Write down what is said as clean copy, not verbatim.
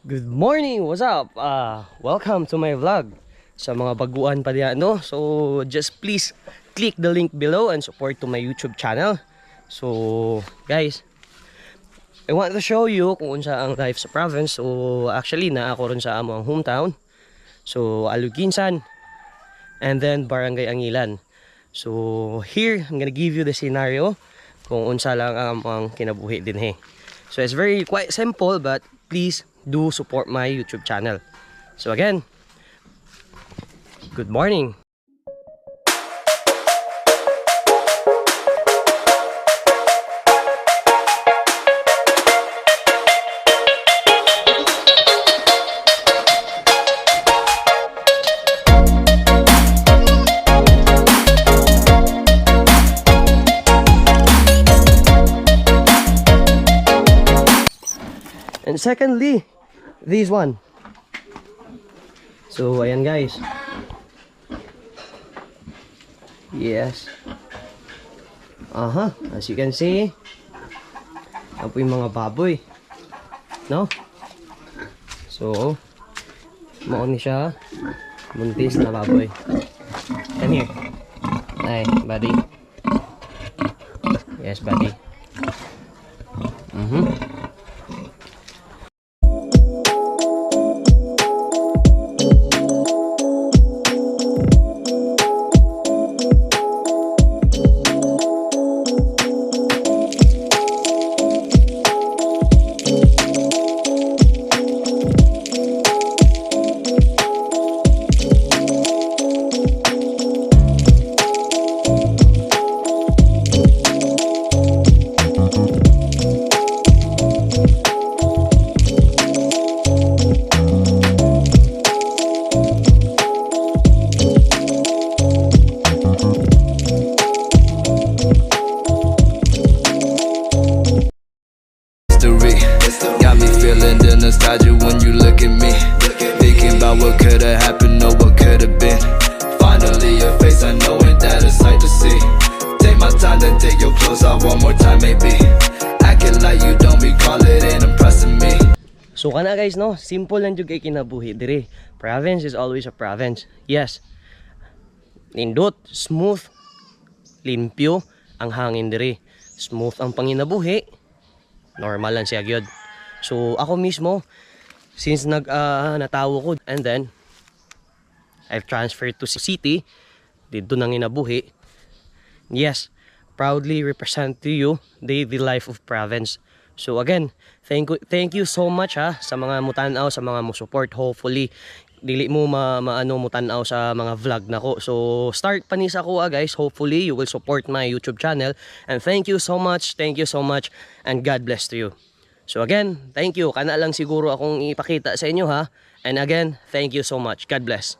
Good morning! What's up? Welcome to my vlog. Sa mga baguan pa diyan, no? So, just please click the link below and support to my YouTube channel. So, guys, I want to show you kung unsa ang life sa province. So, actually, na ako ron sa among hometown. So, Aluginsan and then Barangay Angilan. So, here, I'm gonna give you the scenario kung unsa lang ang among kinabuhi din he. So, it's very quite simple, but please do support my YouTube channel. So again, good morning. And secondly, this one. So ayan guys. Yes. As you can see, yan po yung mga baboy, no? So mauni siya, buntis na baboy. Come here. Ay, buddy. Yes, buddy. Got me feeling the nostalgia when you look at me. Thinking about what could have happened or what could have been. Finally your face, I know it, that a sight to see. Take my time, then take your clothes off one more time maybe. Acting like you don't recall it, ain't impressing me. So kana guys, no, simple lang jud kay kinabuhi diri. Province is always a province. Yes. Nindot, smooth, limpyo ang hangin diri. Smooth ang panginabuhi. Normal lang siya gyud. So ako mismo, since natawo ko and then I've transferred to city, dito nang inabuhi. Yes, proudly represent to you the life of province. So again, thank you so much sa mga mutanaw, sa mga mo support. Hopefully dili mo maano mo tanaw sa mga vlog nako. So start pa ni sa ko guys. Hopefully you will support my YouTube channel, and thank you so much, and God bless to you. So again, thank you. Kana lang siguro akong ipakita sa inyo and again, thank you so much. God bless.